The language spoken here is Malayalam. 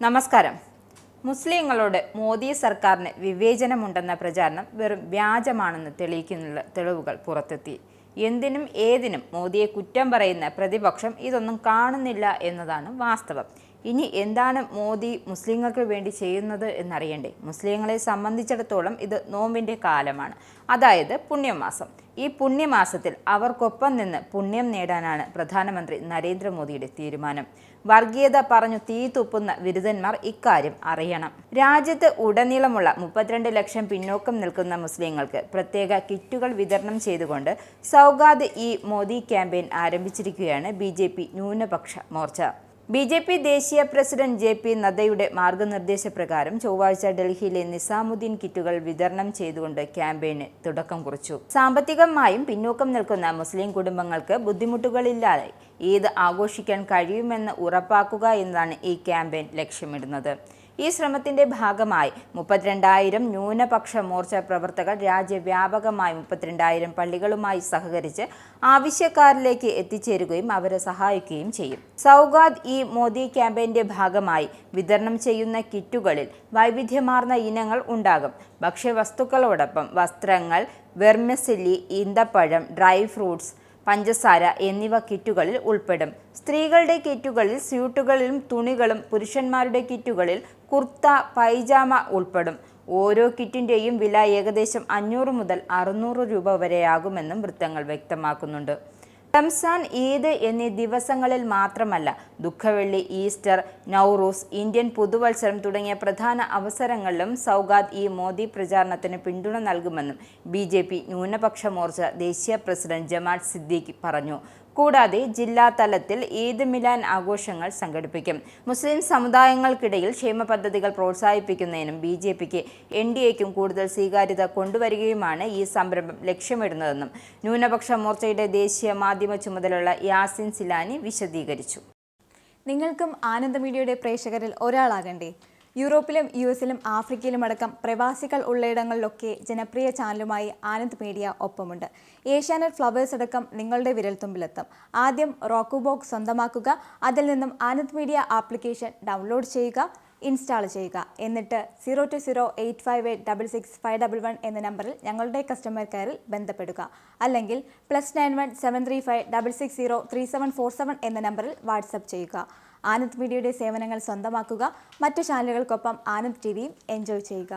നമസ്കാരം. മുസ്ലിങ്ങളോട് മോദി സർക്കാരിന് വിവേചനമുണ്ടെന്ന പ്രചാരണം വെറും വ്യാജമാണെന്ന് തെളിയിക്കുന്ന തെളിവുകൾ പുറത്തെത്തി. എന്തിനും ഏതിനും മോദിയെ കുറ്റം പറയുന്ന പ്രതിപക്ഷം ഇതൊന്നും കാണുന്നില്ല എന്നതാണ് വാസ്തവം. ഇനി എന്താണ് മോദി മുസ്ലിങ്ങൾക്ക് വേണ്ടി ചെയ്യുന്നത് എന്നറിയണ്ടേ? മുസ്ലിങ്ങളെ സംബന്ധിച്ചിടത്തോളം ഇത് നോമ്പിൻ്റെ കാലമാണ്, അതായത് പുണ്യമാസം. ഈ പുണ്യമാസത്തിൽ അവർക്കൊപ്പം നിന്ന് പുണ്യം നേടാനാണ് പ്രധാനമന്ത്രി നരേന്ദ്രമോദിയുടെ തീരുമാനം. വർഗീയത പറഞ്ഞു തീ തുപ്പുന്ന വിരുദ്ധന്മാർ ഇക്കാര്യം അറിയണം. രാജ്യത്ത് ഉടനീളമുള്ള 32 ലക്ഷം പിന്നോക്കം നിൽക്കുന്ന മുസ്ലിങ്ങൾക്ക് പ്രത്യേക കിറ്റുകൾ വിതരണം ചെയ്തുകൊണ്ട് സൗഗാത് ഇ മോദി ക്യാമ്പയിൻ ആരംഭിച്ചിരിക്കുകയാണ് BJP ന്യൂനപക്ഷ മോർച്ച. BJP ദേശീയ പ്രസിഡന്റ് JP നദ്ദയുടെ മാർഗനിർദ്ദേശപ്രകാരം ചൊവ്വാഴ്ച ഡൽഹിയിലെ നിസാമുദ്ദീൻ കിറ്റുകൾ വിതരണം ചെയ്തുകൊണ്ട് ക്യാമ്പയിന് തുടക്കം കുറിച്ചു. സാമ്പത്തികമായും പിന്നോക്കം നിൽക്കുന്ന മുസ്ലിം കുടുംബങ്ങൾക്ക് ബുദ്ധിമുട്ടുകളില്ലാതെ ഈദ് ആഘോഷിക്കാൻ കഴിയുമെന്ന് ഉറപ്പാക്കുക എന്നതാണ് ഈ ക്യാമ്പയിൻ ലക്ഷ്യമിടുന്നത്. ഈ ശ്രമത്തിന്റെ ഭാഗമായി 32,000 ന്യൂനപക്ഷ മോർച്ച പ്രവർത്തകർ രാജ്യവ്യാപകമായി 32,000 പള്ളികളുമായി സഹകരിച്ച് ആവശ്യക്കാരിലേക്ക് എത്തിച്ചേരുകയും അവരെ സഹായിക്കുകയും ചെയ്യും. സൗഗാത് ഇ മോദി ക്യാമ്പയിന്റെ ഭാഗമായി വിതരണം ചെയ്യുന്ന കിറ്റുകളിൽ വൈവിധ്യമാർന്ന ഇനങ്ങൾ ഉണ്ടാകും. ഭക്ഷ്യവസ്തുക്കളോടൊപ്പം വസ്ത്രങ്ങൾ, വെർമിസെല്ലി, ഈന്തപ്പഴം, ഡ്രൈ ഫ്രൂട്ട്സ്, പഞ്ചസാര എന്നിവ കിറ്റുകളിൽ ഉൾപ്പെടും. സ്ത്രീകളുടെ കിറ്റുകളിൽ സ്യൂട്ടുകളും തുണികളും, പുരുഷന്മാരുടെ കിറ്റുകളിൽ കുർത്ത, പൈജാമ ഉൾപ്പെടും. ഓരോ കിറ്റിൻ്റെയും വില ഏകദേശം 500 മുതൽ 600 രൂപ വരെയാകുമെന്നും വൃത്തങ്ങൾ വ്യക്തമാക്കുന്നുണ്ട്. റംസാൻ, ഈദ് എന്നീ ദിവസങ്ങളിൽ മാത്രമല്ല, ദുഃഖവെള്ളി, ഈസ്റ്റർ, നൗറൂസ്, ഇന്ത്യൻ പുതുവത്സരം തുടങ്ങിയ പ്രധാന അവസരങ്ങളിലും സൗഗാത് ഇ മോദി പ്രചാരണത്തിന് പിന്തുണ നൽകുമെന്നും BJP ന്യൂനപക്ഷ മോർച്ച ദേശീയ പ്രസിഡന്റ് ജമാൽ സിദ്ദീഖി പറഞ്ഞു. കൂടാതെ ജില്ലാ തലത്തിൽ ഈദ് മിലാൻ ആഘോഷങ്ങൾ സംഘടിപ്പിക്കും. മുസ്ലിം സമുദായങ്ങൾക്കിടയിൽ ക്ഷേമ പദ്ധതികൾ പ്രോത്സാഹിപ്പിക്കുന്നതിനും BJPക്ക് NDAയ്ക്കും കൂടുതൽ സ്വീകാര്യത കൊണ്ടുവരികയുമാണ് ഈ സംരംഭം ലക്ഷ്യമിടുന്നതെന്നും ന്യൂനപക്ഷ മോർച്ചയുടെ ദേശീയ മാധ്യമ ചുമതലയുള്ള യാസിൻ സിലാനി വിശദീകരിച്ചു. നിങ്ങൾക്കും ആനന്ദ മീഡിയയുടെ പ്രേക്ഷകരിൽ ഒരാളാകണ്ടേ? യൂറോപ്പിലും US-ലും ആഫ്രിക്കയിലുമടക്കം പ്രവാസികൾ ഉള്ളയിടങ്ങളിലൊക്കെ ജനപ്രിയ ചാനലുമായി ആനന്ദ് മീഡിയ ഒപ്പമുണ്ട്. ഏഷ്യാനെറ്റ് ഫ്ലവേഴ്സ് അടക്കം നിങ്ങളുടെ വിരൽത്തുമ്പിലെത്തും. ആദ്യം റോക്കു ബോക്സ് സ്വന്തമാക്കുക. അതിൽ നിന്നും ആനന്ദ് മീഡിയ ആപ്ലിക്കേഷൻ ഡൗൺലോഡ് ചെയ്യുക, ഇൻസ്റ്റാൾ ചെയ്യുക. എന്നിട്ട് 02085866511 എന്ന നമ്പറിൽ ഞങ്ങളുടെ കസ്റ്റമർ കെയറിൽ ബന്ധപ്പെടുക. അല്ലെങ്കിൽ +91 735 660 3747 എന്ന നമ്പറിൽ വാട്സപ്പ് ചെയ്യുക. ആനന്ദ് മീഡിയയുടെ സേവനങ്ങൾ സ്വന്തമാക്കുക. മറ്റു ചാനലുകൾക്കൊപ്പം ആനന്ദ് TVയും എൻജോയ് ചെയ്യുക.